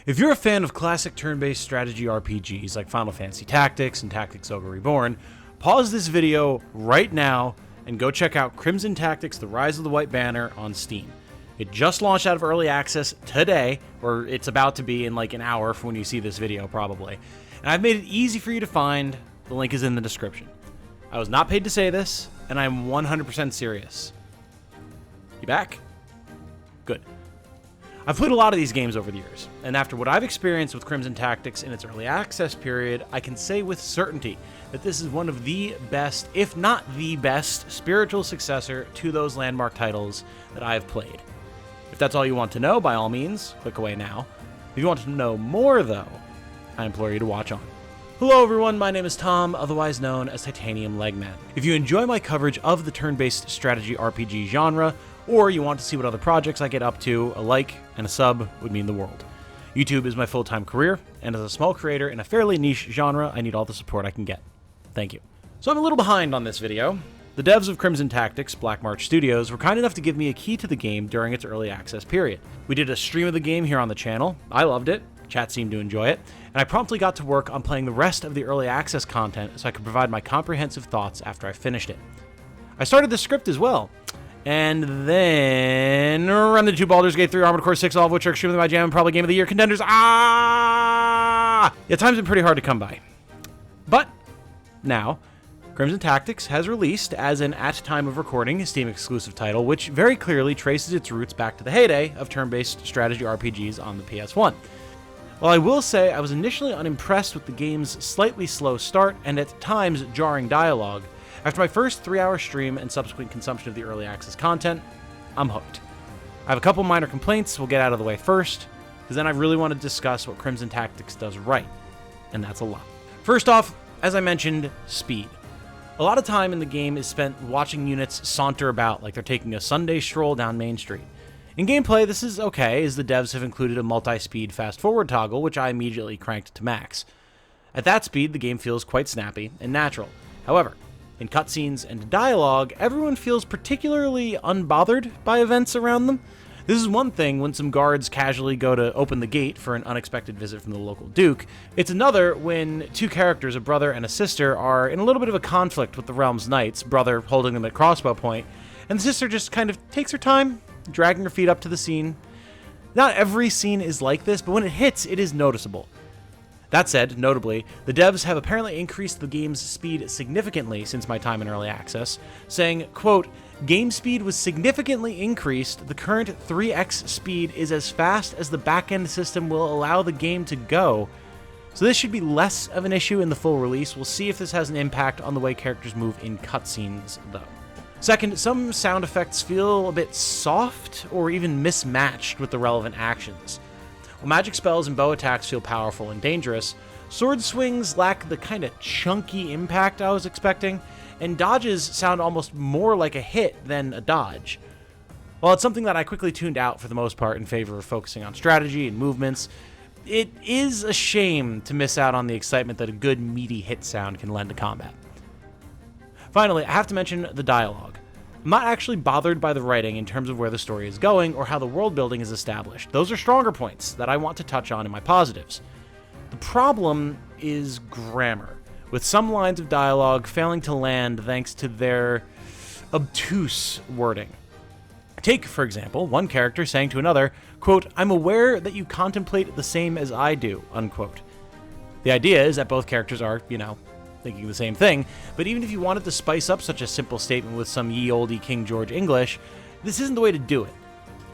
If you're a fan of classic turn-based strategy RPGs like Final Fantasy Tactics and Tactics Ogre Reborn, pause this video right now and go check out Crimson Tactics: The Rise of the White Banner on Steam. It just launched out of early access today, or it's about to be in like an hour from when you see this video probably. And I've made it easy for you to find. The link is in the description. I was not paid to say this, and I'm 100% serious. You back? Good. I've played a lot of these games over the years, and after what I've experienced with Crimson Tactics in its early access period, I can say with certainty that this is one of the best, if not the best, spiritual successor to those landmark titles that I've played. If that's all you want to know, by all means, click away now. If you want to know more, though, I implore you to watch on. Hello everyone, my name is Tom, otherwise known as Titanium Legman. If you enjoy my coverage of the turn-based strategy RPG genre, or you want to see what other projects I get up to, a like and a sub would mean the world. YouTube is my full-time career, and as a small creator in a fairly niche genre, I need all the support I can get. Thank you. So I'm a little behind on this video. The devs of Crimson Tactics, Black March Studios, were kind enough to give me a key to the game during its early access period. We did a stream of the game here on the channel. I loved it. Chat seemed to enjoy it, and I promptly got to work on playing the rest of the early access content so I could provide my comprehensive thoughts after I finished it. I started the script as well, and then run the 2 Baldur's Gate 3 Armored Core 6, all of which are extremely my jam and probably Game of the Year contenders. Yeah, time's been pretty hard to come by. But now, Crimson Tactics has released as an at time of recording Steam exclusive title, which very clearly traces its roots back to the heyday of turn-based strategy RPGs on the PS1. While I will say I was initially unimpressed with the game's slightly slow start and at times jarring dialogue, after my first 3-hour stream and subsequent consumption of the early access content, I'm hooked. I have a couple minor complaints we'll get out of the way first, because then I really want to discuss what Crimson Tactics does right, and that's a lot. First off, as I mentioned, speed. A lot of time in the game is spent watching units saunter about like they're taking a Sunday stroll down Main Street. In gameplay, this is okay, as the devs have included a multi-speed fast-forward toggle, which I immediately cranked to max. At that speed, the game feels quite snappy and natural. However, in cutscenes and dialogue, everyone feels particularly unbothered by events around them. This is one thing when some guards casually go to open the gate for an unexpected visit from the local duke. It's another when 2 characters, a brother and a sister, are in a little bit of a conflict with the realm's knights, brother holding them at crossbow point, and the sister just kind of takes her time, dragging her feet up to the scene. Not every scene is like this, but when it hits, it is noticeable. That said, notably, the devs have apparently increased the game's speed significantly since my time in early access, saying, quote, "Game speed was significantly increased. The current 3x speed is as fast as the backend system will allow the game to go. So this should be less of an issue in the full release. We'll see if this has an impact on the way characters move in cutscenes, though." Second, some sound effects feel a bit soft or even mismatched with the relevant actions. While magic spells and bow attacks feel powerful and dangerous, sword swings lack the kind of chunky impact I was expecting, and dodges sound almost more like a hit than a dodge. While it's something that I quickly tuned out for the most part in favor of focusing on strategy and movements, it is a shame to miss out on the excitement that a good meaty hit sound can lend to combat. Finally, I have to mention the dialogue. I'm not actually bothered by the writing in terms of where the story is going or how the world building is established. Those are stronger points that I want to touch on in my positives. The problem is grammar, with some lines of dialogue failing to land thanks to their obtuse wording. Take, for example, one character saying to another, quote, "I'm aware that you contemplate the same as I do," unquote. The idea is that both characters are, thinking the same thing, but even if you wanted to spice up such a simple statement with some ye olde King George English, this isn't the way to do it.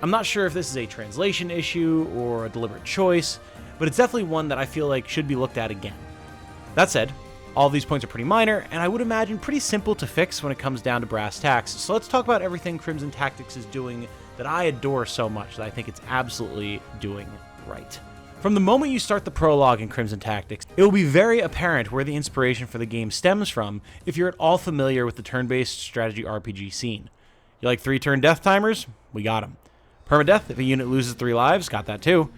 I'm not sure if this is a translation issue or a deliberate choice, but it's definitely one that I feel like should be looked at again. That said, all of these points are pretty minor, and I would imagine pretty simple to fix when it comes down to brass tacks, so let's talk about everything Crimson Tactics is doing that I adore so much that I think it's absolutely doing right. From the moment you start the prologue in Crimson Tactics, it will be very apparent where the inspiration for the game stems from if you're at all familiar with the turn-based strategy RPG scene. You like 3-turn death timers? We got them. Permadeath if a unit loses 3 lives? Got that too.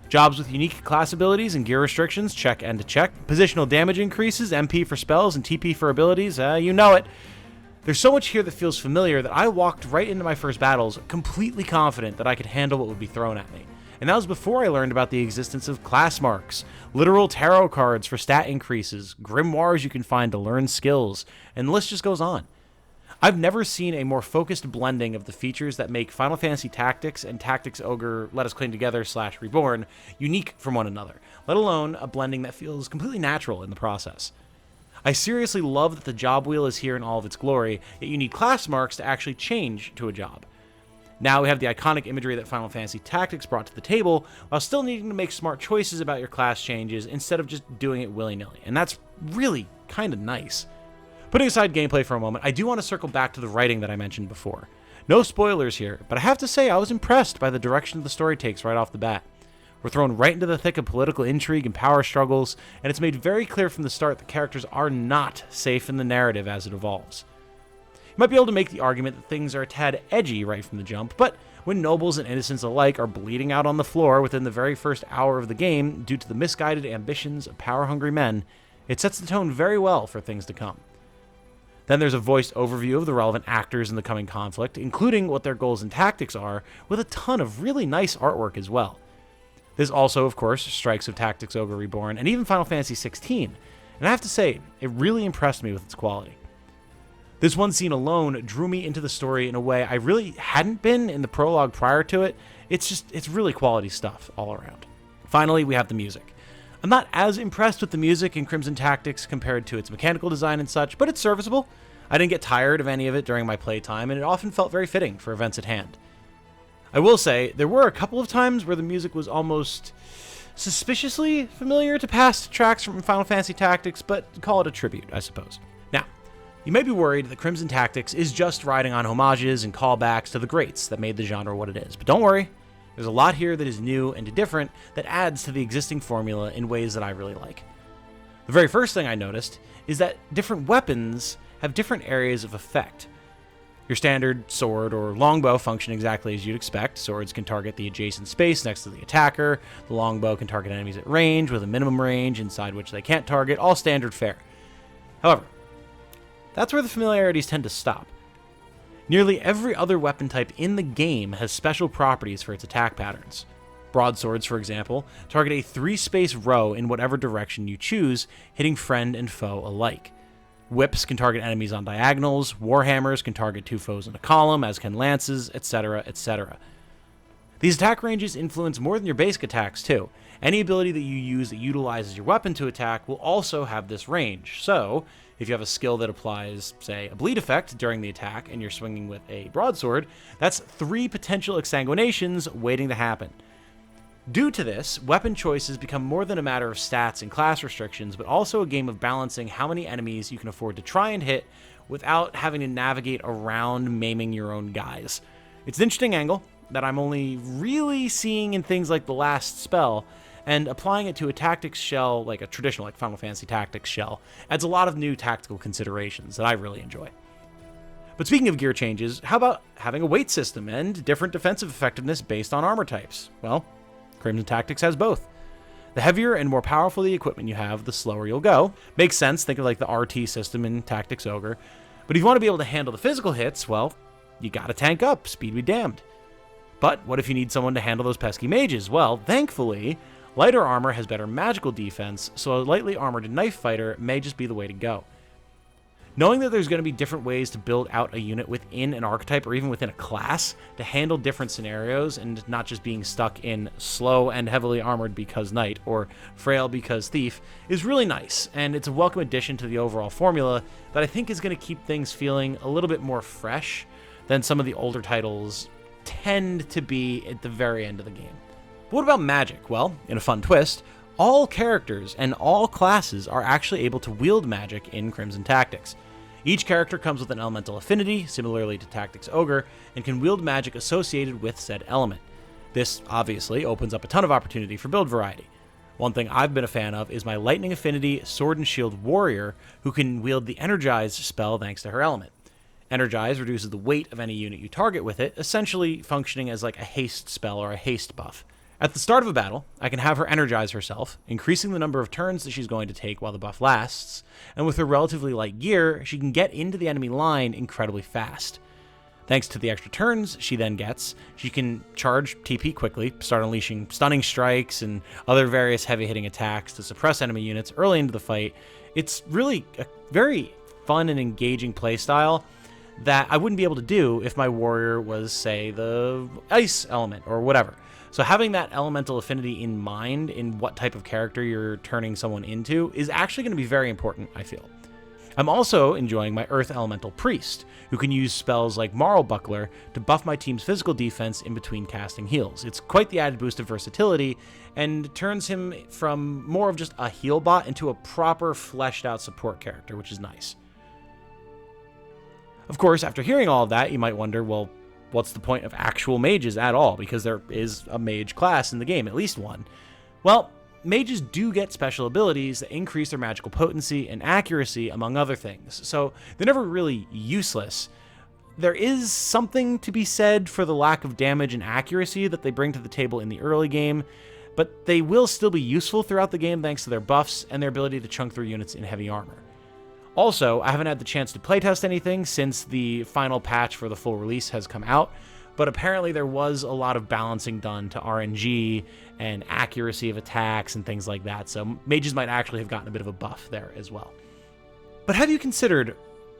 Jobs with unique class abilities and gear restrictions? Check and check. Positional damage increases, MP for spells and TP for abilities? You know it. There's so much here that feels familiar that I walked right into my first battles completely confident that I could handle what would be thrown at me. And that was before I learned about the existence of class marks, literal tarot cards for stat increases, grimoires you can find to learn skills, and the list just goes on. I've never seen a more focused blending of the features that make Final Fantasy Tactics and Tactics Ogre Let Us Cling Together / Reborn unique from one another, let alone a blending that feels completely natural in the process. I seriously love that the job wheel is here in all of its glory, yet you need class marks to actually change to a job. Now we have the iconic imagery that Final Fantasy Tactics brought to the table, while still needing to make smart choices about your class changes instead of just doing it willy-nilly, and that's really kind of nice. Putting aside gameplay for a moment, I do want to circle back to the writing that I mentioned before. No spoilers here, but I have to say I was impressed by the direction the story takes right off the bat. We're thrown right into the thick of political intrigue and power struggles, and it's made very clear from the start that characters are not safe in the narrative as it evolves. You might be able to make the argument that things are a tad edgy right from the jump, but when nobles and innocents alike are bleeding out on the floor within the very first hour of the game due to the misguided ambitions of power-hungry men, it sets the tone very well for things to come. Then there's a voiced overview of the relevant actors in the coming conflict, including what their goals and tactics are, with a ton of really nice artwork as well. This also, of course, strikes of Tactics Ogre Reborn and even Final Fantasy XVI, and I have to say, it really impressed me with its quality. This one scene alone drew me into the story in a way I really hadn't been in the prologue prior to it. It's really quality stuff all around. Finally, we have the music. I'm not as impressed with the music in Crimson Tactics compared to its mechanical design and such, but it's serviceable. I didn't get tired of any of it during my playtime, and it often felt very fitting for events at hand. I will say, there were a couple of times where the music was almost suspiciously familiar to past tracks from Final Fantasy Tactics, but call it a tribute, I suppose. Now, you may be worried that Crimson Tactics is just riding on homages and callbacks to the greats that made the genre what it is, but don't worry. There's a lot here that is new and different that adds to the existing formula in ways that I really like. The very first thing I noticed is that different weapons have different areas of effect. Your standard sword or longbow function exactly as you'd expect. Swords can target the adjacent space next to the attacker. The longbow can target enemies at range with a minimum range inside which they can't target, all standard fare. However, that's where the familiarities tend to stop. Nearly every other weapon type in the game has special properties for its attack patterns. Broadswords, for example, target a 3-space row in whatever direction you choose, hitting friend and foe alike. Whips can target enemies on diagonals, warhammers can target 2 foes in a column, as can lances, etc., etc. These attack ranges influence more than your basic attacks, too. Any ability that you use that utilizes your weapon to attack will also have this range, so if you have a skill that applies, say, a bleed effect during the attack and you're swinging with a broadsword, that's 3 potential exsanguinations waiting to happen. Due to this, weapon choices become more than a matter of stats and class restrictions, but also a game of balancing how many enemies you can afford to try and hit without having to navigate around maiming your own guys. It's an interesting angle that I'm only really seeing in things like the last spell, and applying it to a tactics shell, like a traditional like Final Fantasy Tactics shell, adds a lot of new tactical considerations that I really enjoy. But speaking of gear changes, how about having a weight system and different defensive effectiveness based on armor types? Well, Crimson Tactics has both. The heavier and more powerful the equipment you have, the slower you'll go. Makes sense, think of like the RT system in Tactics Ogre. But if you want to be able to handle the physical hits, well, you gotta tank up, speed be damned. But what if you need someone to handle those pesky mages? Well, thankfully, lighter armor has better magical defense, so a lightly armored knife fighter may just be the way to go. Knowing that there's going to be different ways to build out a unit within an archetype or even within a class to handle different scenarios and not just being stuck in slow and heavily armored because knight or frail because thief is really nice, and it's a welcome addition to the overall formula that I think is going to keep things feeling a little bit more fresh than some of the older titles tend to be at the very end of the game. But what about magic? Well, in a fun twist, all characters and all classes are actually able to wield magic in Crimson Tactics. Each character comes with an elemental affinity, similarly to Tactics Ogre, and can wield magic associated with said element. This, obviously, opens up a ton of opportunity for build variety. One thing I've been a fan of is my Lightning Affinity Sword and Shield Warrior, who can wield the Energize spell thanks to her element. Energize reduces the weight of any unit you target with it, essentially functioning as like a haste spell or a haste buff. At the start of a battle, I can have her energize herself, increasing the number of turns that she's going to take while the buff lasts, and with her relatively light gear, she can get into the enemy line incredibly fast. Thanks to the extra turns she then gets, she can charge TP quickly, start unleashing stunning strikes and other various heavy-hitting attacks to suppress enemy units early into the fight. It's really a very fun and engaging playstyle that I wouldn't be able to do if my warrior was, say, the ice element or whatever. So having that elemental affinity in mind in what type of character you're turning someone into is actually going to be very important, I feel. I'm also enjoying my Earth Elemental Priest, who can use spells like Marl Buckler to buff my team's physical defense in between casting heals. It's quite the added boost of versatility, and turns him from more of just a heal bot into a proper fleshed out support character, which is nice. Of course, after hearing all of that, you might wonder, well, what's the point of actual mages at all? Because there is a mage class in the game, at least one. Well, mages do get special abilities that increase their magical potency and accuracy, among other things, so they're never really useless. There is something to be said for the lack of damage and accuracy that they bring to the table in the early game, but they will still be useful throughout the game thanks to their buffs and their ability to chunk through units in heavy armor. Also, I haven't had the chance to playtest anything since the final patch for the full release has come out, but apparently there was a lot of balancing done to RNG and accuracy of attacks and things like that, so mages might actually have gotten a bit of a buff there as well. But have you considered,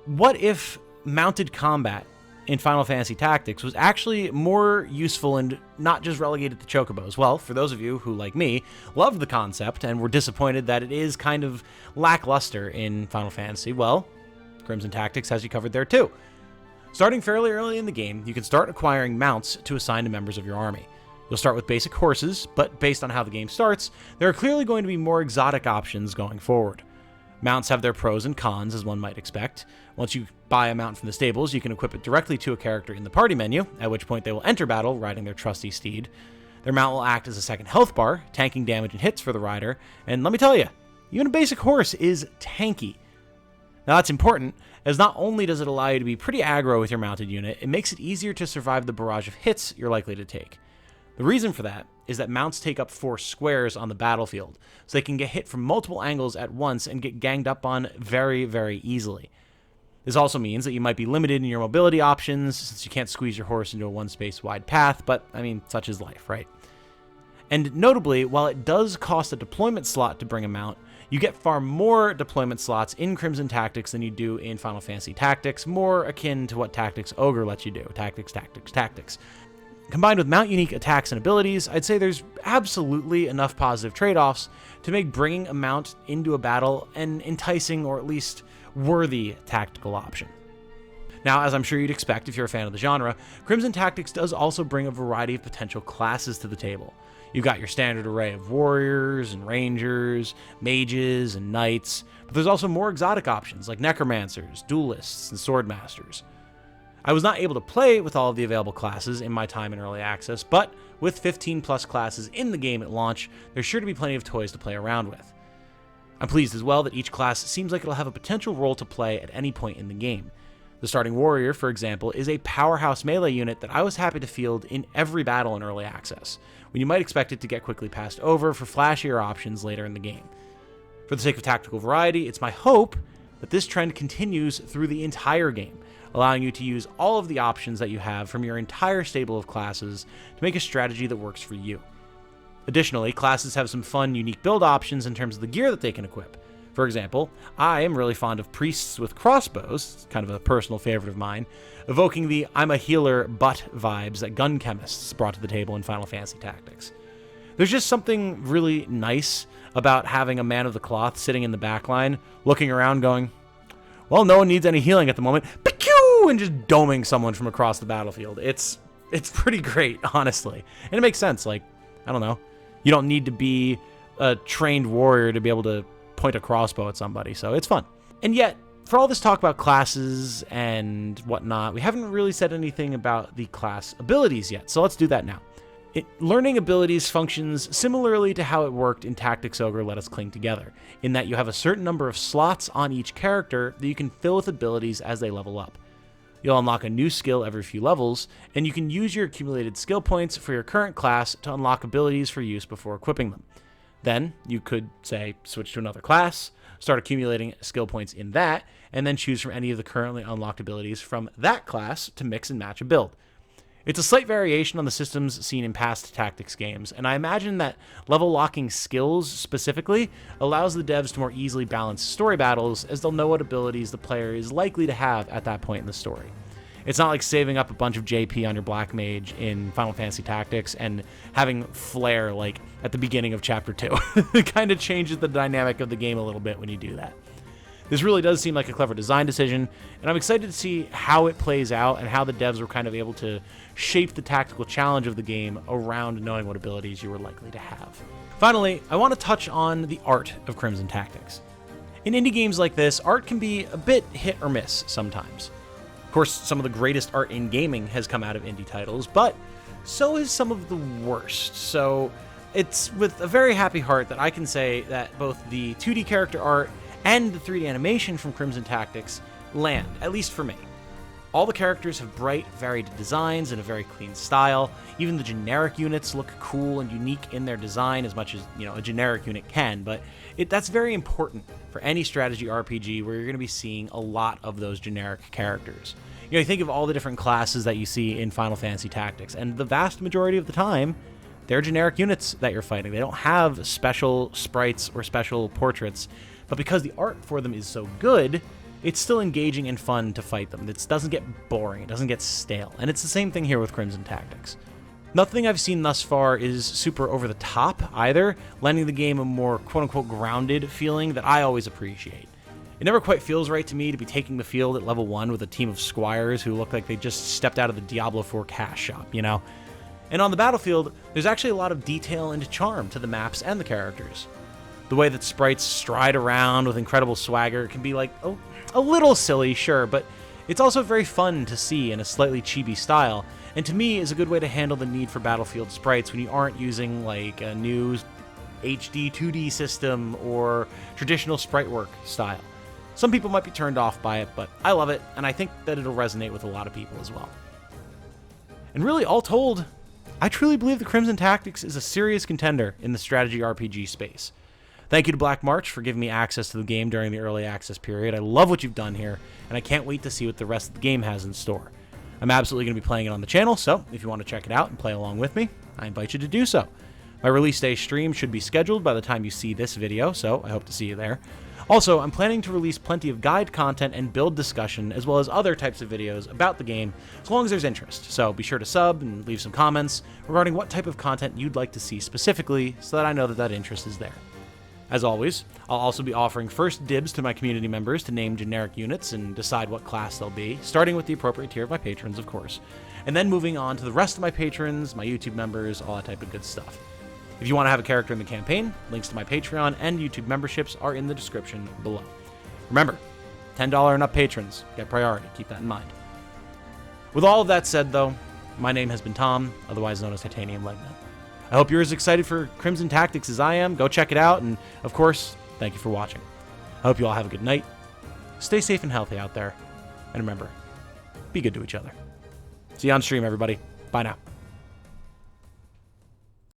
what if mounted combat in Final Fantasy Tactics was actually more useful and not just relegated to chocobos? Well, for those of you who, like me, loved the concept and were disappointed that it is kind of lackluster in Final Fantasy, well, Crimson Tactics has you covered there too. Starting fairly early in the game, you can start acquiring mounts to assign to members of your army. You'll start with basic horses, but based on how the game starts, there are clearly going to be more exotic options going forward. Mounts have their pros and cons, as one might expect. Once you buy a mount from the stables, you can equip it directly to a character in the party menu, at which point they will enter battle riding their trusty steed. Their mount will act as a second health bar, tanking damage and hits for the rider, and let me tell you, even a basic horse is tanky. Now that's important, as not only does it allow you to be pretty aggro with your mounted unit, it makes it easier to survive the barrage of hits you're likely to take. The reason for that is that mounts take up 4 squares on the battlefield, so they can get hit from multiple angles at once and get ganged up on very, very easily. This also means that you might be limited in your mobility options, since you can't squeeze your horse into a one-space wide path, but, I mean, such is life, right? And notably, while it does cost a deployment slot to bring a mount, you get far more deployment slots in Crimson Tactics than you do in Final Fantasy Tactics, more akin to what Tactics Ogre lets you do. Tactics, tactics, tactics. Combined with mount-unique attacks and abilities, I'd say there's absolutely enough positive trade-offs to make bringing a mount into a battle an enticing or at least worthy tactical option. Now, as I'm sure you'd expect if you're a fan of the genre, Crimson Tactics does also bring a variety of potential classes to the table. You've got your standard array of warriors and rangers, mages and knights, but there's also more exotic options like necromancers, duelists, and swordmasters. I was not able to play with all of the available classes in my time in early access, but with 15 plus classes in the game at launch, there's sure to be plenty of toys to play around with. I'm pleased as well that each class seems like it'll have a potential role to play at any point in the game. The starting warrior, for example, is a powerhouse melee unit that I was happy to field in every battle in early access, when you might expect it to get quickly passed over for flashier options later in the game. For the sake of tactical variety, it's my hope that this trend continues through the entire game, allowing you to use all of the options that you have from your entire stable of classes to make a strategy that works for you. Additionally, classes have some fun, unique build options in terms of the gear that they can equip. For example, I am really fond of priests with crossbows, kind of a personal favorite of mine, evoking the I'm a healer but vibes that gun chemists brought to the table in Final Fantasy Tactics. There's just something really nice about having a man of the cloth sitting in the backline, looking around going, well, no one needs any healing at the moment, and just doming someone from across the battlefield. It's pretty great, honestly. And it makes sense, like, I don't know, you don't need to be a trained warrior to be able to point a crossbow at somebody, so it's fun. And yet, for all this talk about classes and whatnot, we haven't really said anything about the class abilities yet, so let's do that now. Learning abilities functions similarly to how it worked in Tactics Ogre Let Us Cling Together, in that you have a certain number of slots on each character that you can fill with abilities as they level up. You'll unlock a new skill every few levels, and you can use your accumulated skill points for your current class to unlock abilities for use before equipping them. Then you could, say, switch to another class, start accumulating skill points in that, and then choose from any of the currently unlocked abilities from that class to mix and match a build. It's a slight variation on the systems seen in past tactics games, and I imagine that level locking skills specifically allows the devs to more easily balance story battles, as they'll know what abilities the player is likely to have at that point in the story. It's not like saving up a bunch of JP on your Black Mage in Final Fantasy Tactics and having Flare like at the beginning of Chapter 2. It kind of changes the dynamic of the game a little bit when you do that. This really does seem like a clever design decision, and I'm excited to see how it plays out and how the devs were kind of able to shape the tactical challenge of the game around knowing what abilities you were likely to have. Finally, I want to touch on the art of Crimson Tactics. In indie games like this, art can be a bit hit or miss sometimes. Of course, some of the greatest art in gaming has come out of indie titles, but so is some of the worst. So it's with a very happy heart that I can say that both the 2D character art and the 3D animation from Crimson Tactics land, at least for me. All the characters have bright, varied designs and a very clean style. Even the generic units look cool and unique in their design, as much as, a generic unit can, but that's very important for any strategy RPG where you're going to be seeing a lot of those generic characters. You think of all the different classes that you see in Final Fantasy Tactics, and the vast majority of the time, they're generic units that you're fighting. They don't have special sprites or special portraits, but because the art for them is so good, it's still engaging and fun to fight them. It doesn't get boring, it doesn't get stale, and it's the same thing here with Crimson Tactics. Nothing I've seen thus far is super over the top either, lending the game a more quote-unquote grounded feeling that I always appreciate. It never quite feels right to me to be taking the field at level 1 with a team of squires who look like they just stepped out of the Diablo 4 cash shop, And on the battlefield, there's actually a lot of detail and charm to the maps and the characters. The way that sprites stride around with incredible swagger can be a little silly, sure, but it's also very fun to see in a slightly chibi style, and to me is a good way to handle the need for battlefield sprites when you aren't using a new HD 2D system or traditional sprite work style. Some people might be turned off by it, but I love it, and I think that it'll resonate with a lot of people as well. And really, all told, I truly believe that Crimson Tactics is a serious contender in the strategy RPG space. Thank you to Black March for giving me access to the game during the early access period. I love what you've done here, and I can't wait to see what the rest of the game has in store. I'm absolutely going to be playing it on the channel, so if you want to check it out and play along with me, I invite you to do so. My release day stream should be scheduled by the time you see this video, so I hope to see you there. Also, I'm planning to release plenty of guide content and build discussion, as well as other types of videos about the game, as long as there's interest. So be sure to sub and leave some comments regarding what type of content you'd like to see specifically, so that I know that interest is there. As always, I'll also be offering first dibs to my community members to name generic units and decide what class they'll be, starting with the appropriate tier of my patrons, of course, and then moving on to the rest of my patrons, my YouTube members, all that type of good stuff. If you want to have a character in the campaign, links to my Patreon and YouTube memberships are in the description below. Remember, $10 and up patrons get priority, keep that in mind. With all of that said, though, my name has been Tom, otherwise known as Titanium Legnet. I hope you're as excited for Crimson Tactics as I am. Go check it out, and of course, thank you for watching. I hope you all have a good night. Stay safe and healthy out there, and remember, be good to each other. See you on stream, everybody. Bye now.